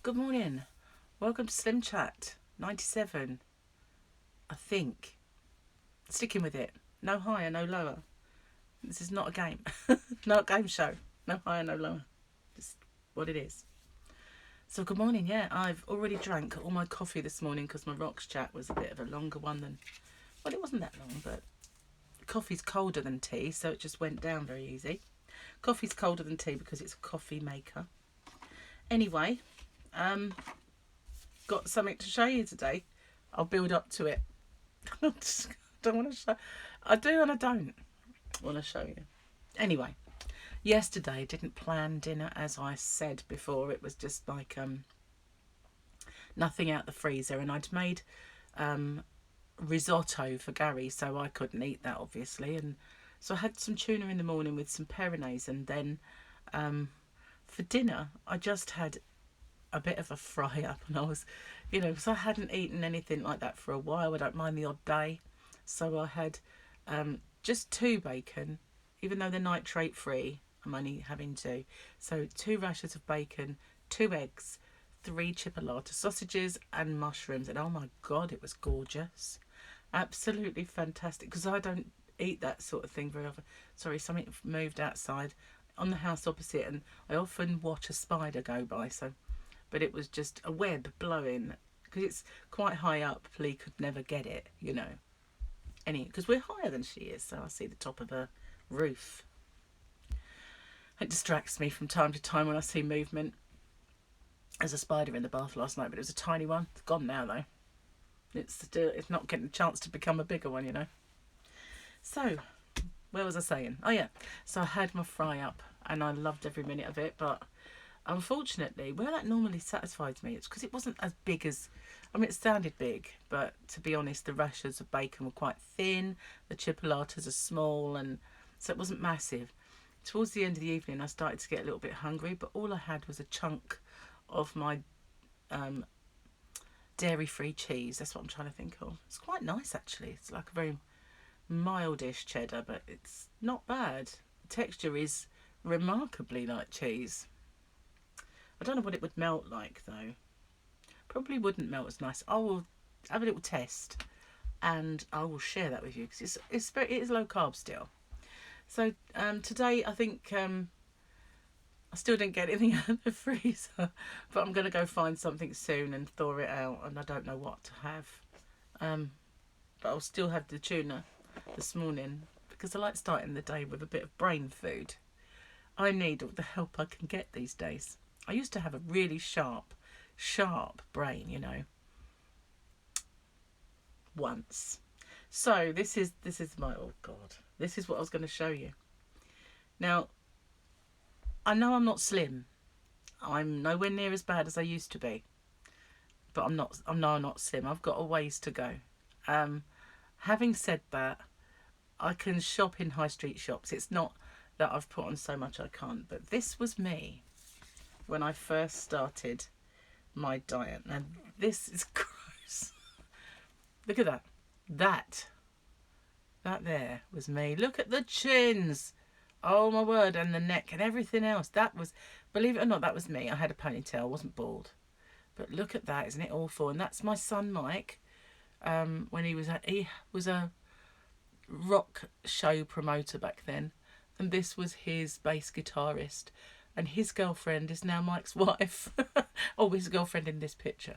Good morning. Welcome to SlimChat 97. I think. Sticking with it. No higher, no lower. This is not a game. Not a game show. No higher, no lower. Just what it is. So good morning. Yeah, I've already drank all my coffee this morning because my Rocks chat was a bit of a longer one than... Well, it wasn't that long, but coffee's colder than tea, so it just went down very easy. Coffee's colder than tea because it's a coffee maker. Anyway, got something to show you today. I'll build up to it. I just don't want to show. I do and I don't want to show you. Anyway, yesterday didn't plan dinner as I said before. It was just like nothing out the freezer, and I'd made risotto for Gary, so I couldn't eat that obviously, and so I had some tuna in the morning with some peronaise, and then for dinner I just had a bit of a fry up, and I was, because I hadn't eaten anything like that for a while. I don't mind the odd day, so I had just 2 bacon, even though they're nitrate free. I'm only having 2, so 2 rashers of bacon, 2 eggs, 3 chipolata sausages, and mushrooms. And oh my god, it was gorgeous, absolutely fantastic, because I don't eat that sort of thing very often. Sorry, something moved outside on the house opposite, and I often watch a spider go by, so... But it was just a web blowing, because it's quite high up. Lee could never get it, because we're higher than she is, so I see the top of her roof. It distracts me from time to time when I see movement. There's a spider in the bath last night, but it was a tiny one. It's gone now, though. It's not getting a chance to become a bigger one, So, where was I saying? Oh, yeah. So I had my fry up, and I loved every minute of it, but... Unfortunately, where that normally satisfies me, it's because it wasn't as big as... it sounded big, but to be honest, the rashers of bacon were quite thin, the chipolatas are small, and so it wasn't massive. Towards the end of the evening, I started to get a little bit hungry, but all I had was a chunk of my dairy-free cheese. That's what I'm trying to think of. It's quite nice, actually. It's like a very mildish cheddar, but it's not bad. The texture is remarkably like cheese. I don't know what it would melt like, though. Probably wouldn't melt as nice. I will have a little test, and I will share that with you, because it is low carb still. So today, I think I still didn't get anything out of the freezer, but I'm going to go find something soon and thaw it out, and I don't know what to have. But I'll still have the tuna this morning, because I like starting the day with a bit of brain food. I need all the help I can get these days. I used to have a really sharp brain, once. So this is my... Oh, God. This is what I was going to show you. Now, I know I'm not slim. I'm nowhere near as bad as I used to be. But I'm not slim. I've got a ways to go. Having said that, I can shop in high street shops. It's not that I've put on so much I can't. But this was me when I first started my diet. Now, this is gross. Look at that. That there was me. Look at the chins. Oh, my word. And the neck and everything else. That was, believe it or not, that was me. I had a ponytail. I wasn't bald. But look at that. Isn't it awful? And that's my son, Mike. When he was a rock show promoter back then. And this was his bass guitarist. And his girlfriend is now Mike's wife. Oh, his girlfriend in this picture.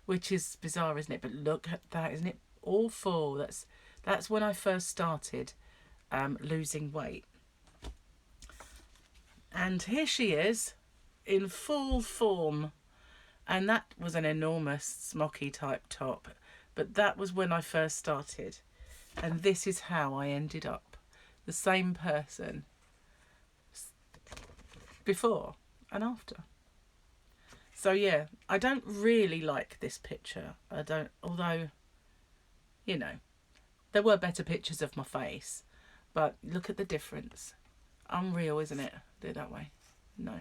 Which is bizarre, isn't it? But look at that. Isn't it awful? That's when I first started losing weight. And here she is in full form. And that was an enormous smocky type top. But that was when I first started. And this is how I ended up. The same person. Before and after. So yeah, I don't really like this picture. I don't, although, there were better pictures of my face, but look at the difference. Unreal, isn't it? Do it that way. No.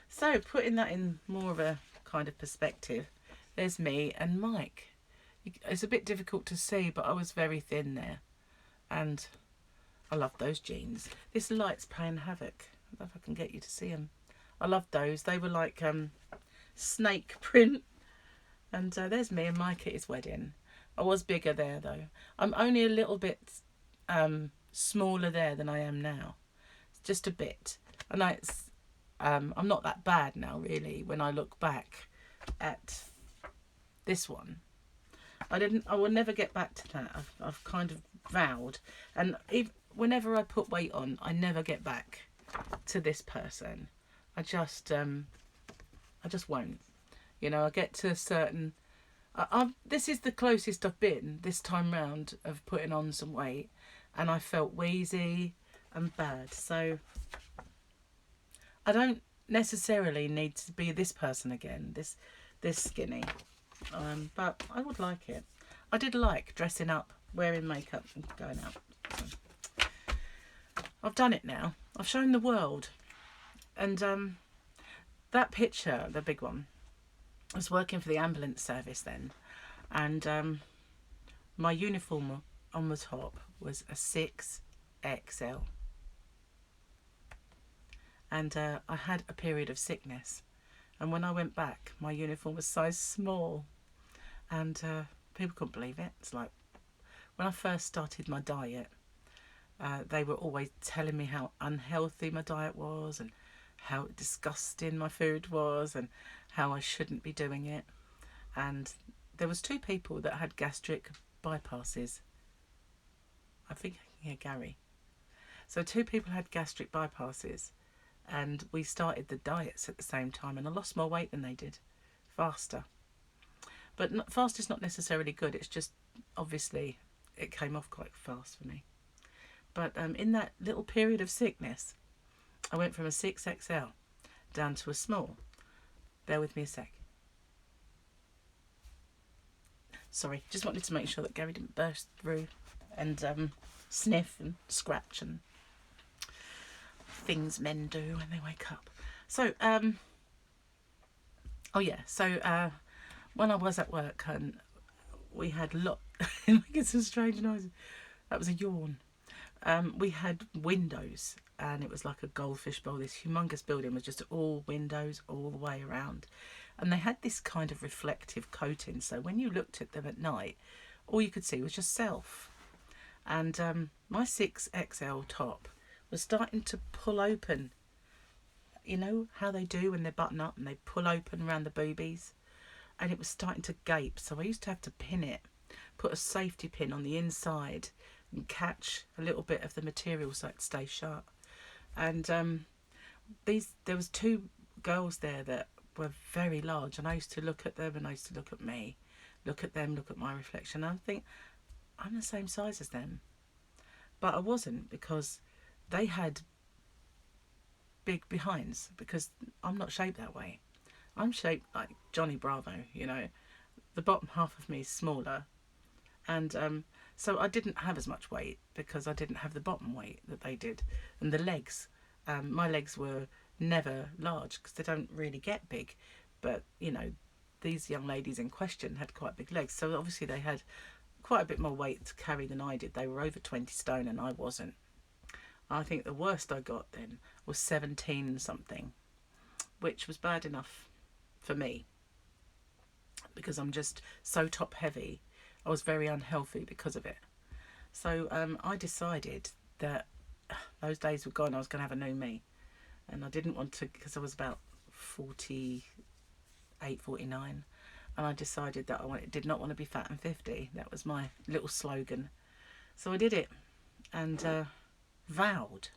So putting that in more of a kind of perspective, there's me and Mike. It's a bit difficult to see, but I was very thin there, and I love those jeans. This light's playing havoc. I don't know if I can get you to see them. I loved those. They were like snake print. And there's me and my kitty's wedding. I was bigger there though. I'm only a little bit smaller there than I am now. Just a bit. And I'm not that bad now really when I look back at this one. I will never get back to that. I've kind of vowed. And whenever I put weight on, I never get back to this person. I just won't. You know, I get to a certain... this is the closest I've been this time round of putting on some weight, and I felt wheezy and bad. So I don't necessarily need to be this person again, this skinny. But I would like it. I did like dressing up, wearing makeup and going out. So I've done it now. I've shown the world. And that picture, the big one, I was working for the ambulance service then, and my uniform on the top was a 6XL, and I had a period of sickness, and when I went back my uniform was size small, and people couldn't believe it. It's like when I first started my diet, they were always telling me how unhealthy my diet was and how disgusting my food was and how I shouldn't be doing it. And there was 2 people that had gastric bypasses. I think I can hear Gary. So 2 people had gastric bypasses, and we started the diets at the same time, and I lost more weight than they did, faster. But fast is not necessarily good. It's just obviously it came off quite fast for me. But in that little period of sickness, I went from a 6XL down to a small. Bear with me a sec. Sorry, just wanted to make sure that Gary didn't burst through and sniff and scratch and things men do when they wake up. So, when I was at work and we had making some strange noises. That was a yawn. We had windows, and it was like a goldfish bowl. This humongous building was just all windows all the way around, and they had this kind of reflective coating, so when you looked at them at night all you could see was yourself. And my 6XL top was starting to pull open. You know how they do when they button up and they pull open around the boobies, and it was starting to gape, so I used to have to pin it, put a safety pin on the inside and catch a little bit of the material so it stay shut. And there was 2 girls there that were very large, and I used to look at them and I used to look at me, look at them, look at my reflection, and I think I'm the same size as them. But I wasn't, because they had big behinds, because I'm not shaped that way. I'm shaped like Johnny Bravo, you know. The bottom half of me is smaller, and so I didn't have as much weight because I didn't have the bottom weight that they did. And the legs, my legs were never large because they don't really get big. But, you know, these young ladies in question had quite big legs. So obviously they had quite a bit more weight to carry than I did. They were over 20 stone and I wasn't. I think the worst I got then was 17 something, which was bad enough for me because I'm just so top heavy. I was very unhealthy because of it. So I decided that those days were gone. I was going to have a new me, and I didn't want to, because I was about 48, 49, and I decided that I did not want to be fat and 50. That was my little slogan. So I did it, and vowed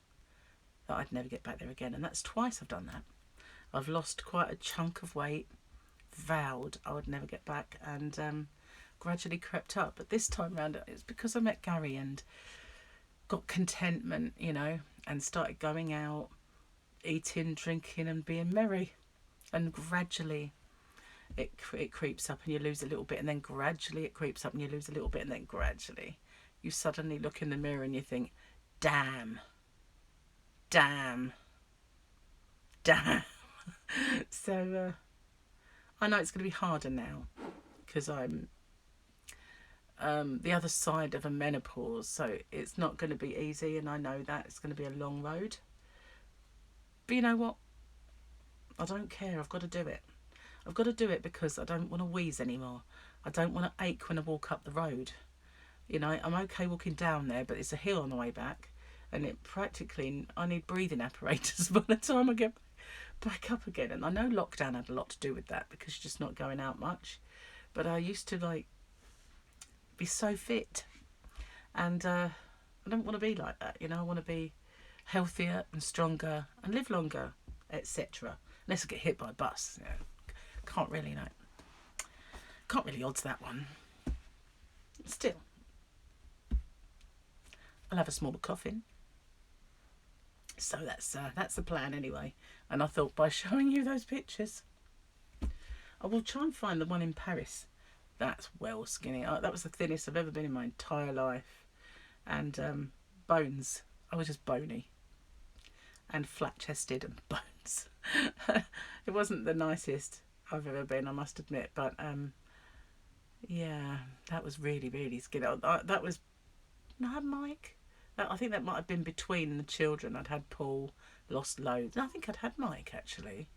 that I'd never get back there again. And that's twice I've done that. I've lost quite a chunk of weight, vowed I would never get back, and gradually crept up. But this time round it's because I met Gary and got contentment, you know, and started going out, eating, drinking and being merry. And gradually it creeps up and you lose a little bit, and then gradually it creeps up and you lose a little bit, and then gradually you suddenly look in the mirror and you think, damn. So I know it's going to be harder now because I'm the other side of a menopause, so it's not going to be easy, and I know that it's going to be a long road. But you know what? I don't care. I've got to do it. I've got to do it because I don't want to wheeze anymore. I don't want to ache when I walk up the road. You know, I'm okay walking down there, but it's a hill on the way back, and it practically, I need breathing apparatus by the time I get back up again. And I know lockdown had a lot to do with that because you're just not going out much. But I used to like be so fit, and I don't want to be like that. You know, I want to be healthier and stronger and live longer, etc. Unless I get hit by a bus, you know, can't really odds that one. Still, I'll have a smaller coffin. So that's the plan anyway. And I thought by showing you those pictures, I will try and find the one in Paris. That's well skinny. That was the thinnest I've ever been in my entire life. And bones. I was just bony and flat-chested and bones. It wasn't the nicest I've ever been, I must admit. But yeah, that was really, really skinny. That was... I had Mike. I think that might have been between the children. I'd had Paul, lost loads. I think I'd had Mike actually,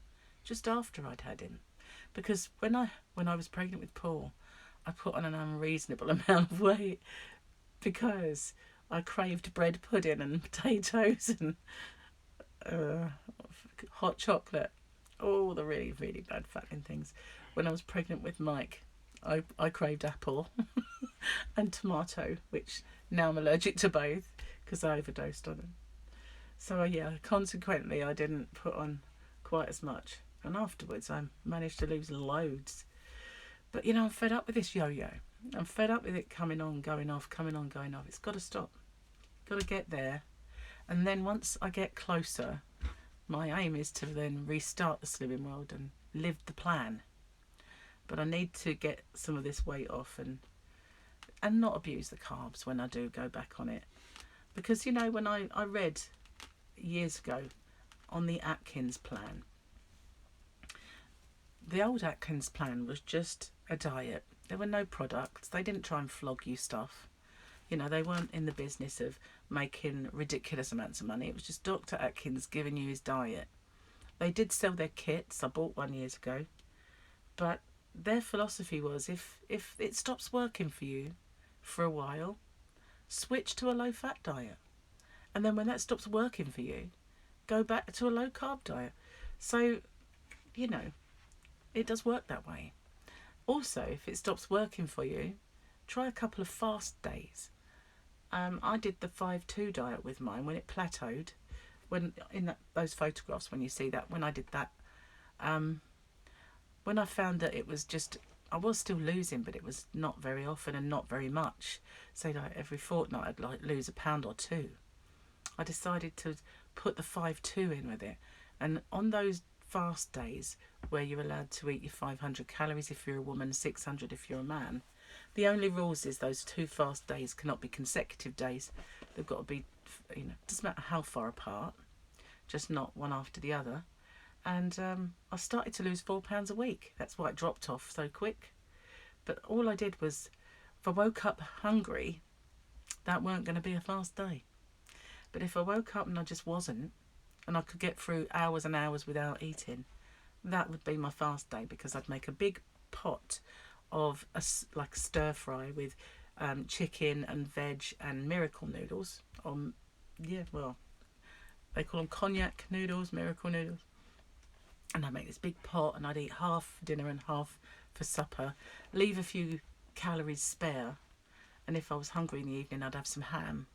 just after I'd had him, because when I was pregnant with Paul, I put on an unreasonable amount of weight because I craved bread pudding and potatoes and hot chocolate, all the really, really bad fattening things. When I was pregnant with Mike, I craved apple and tomato, which now I'm allergic to both because I overdosed on them. So yeah, consequently I didn't put on quite as much, and afterwards I managed to lose loads. But you know, I'm fed up with this yo-yo. I'm fed up with it coming on, going off, coming on, going off. It's got to stop. Got to get there. And then once I get closer, my aim is to then restart the Slimming World and live the plan. But I need to get some of this weight off and not abuse the carbs when I do go back on it. Because, you know, when I read years ago on the Atkins plan, the old Atkins plan was just a diet. There were no products. They didn't try and flog you stuff. You know, they weren't in the business of making ridiculous amounts of money. It was just Dr. Atkins giving you his diet. They did sell their kits. I bought one years ago. But their philosophy was, if it stops working for you for a while, switch to a low-fat diet. And then when that stops working for you, go back to a low-carb diet. So, you know, it does work that way. Also, if it stops working for you, try a couple of fast days. I did the 5-2 diet with mine when it plateaued. When in those photographs, when you see that, when I did that, when I found that it was just, I was still losing, but it was not very often and not very much. Say like every fortnight I'd like lose a pound or two. I decided to put the 5-2 in with it. And on those fast days where you're allowed to eat your 500 calories if you're a woman, 600 if you're a man, the only rules is those 2 fast days cannot be consecutive days. They've got to be, you know, it doesn't matter how far apart, just not one after the other. And I started to lose 4 pounds a week. That's why it dropped off so quick. But all I did was, if I woke up hungry, that weren't going to be a fast day. But if I woke up and I just wasn't, and I could get through hours and hours without eating, that would be my fast day, because I'd make a big pot of like stir fry with chicken and veg and miracle noodles. Yeah, well, they call them cognac noodles, miracle noodles. And I'd make this big pot, and I'd eat half for dinner and half for supper, leave a few calories spare, and if I was hungry in the evening I'd have some ham.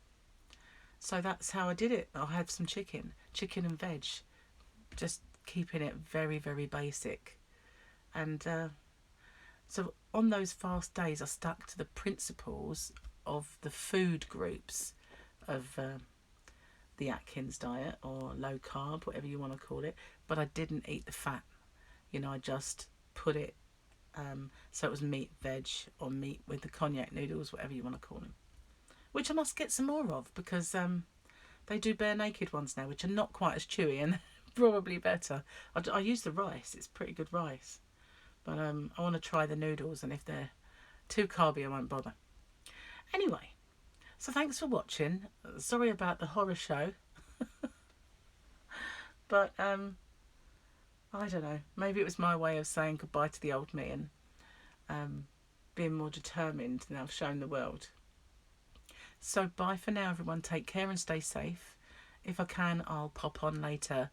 So that's how I did it. I had some chicken and veg, just keeping it very, very basic. And so on those fast days I stuck to the principles of the food groups of the Atkins diet, or low carb, whatever you want to call it, but I didn't eat the fat. You know, I just put it so it was meat, veg, or meat with the cognac noodles, whatever you want to call them, which I must get some more of, because they do bare naked ones now, which are not quite as chewy and probably better. I use the rice. It's pretty good rice, but I want to try the noodles, and if they're too carby I won't bother. Anyway, so thanks for watching. Sorry about the horror show. But I don't know. Maybe it was my way of saying goodbye to the old me and um, being more determined than I've shown the world. So bye for now, everyone. Take care and stay safe. If I can, I'll pop on later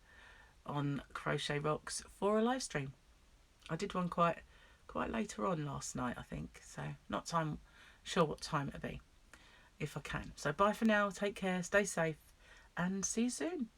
on Crochet Rocks for a live stream. I did one quite later on last night, I think. So not sure what time it'll be if I can. So bye for now. Take care, stay safe, and see you soon.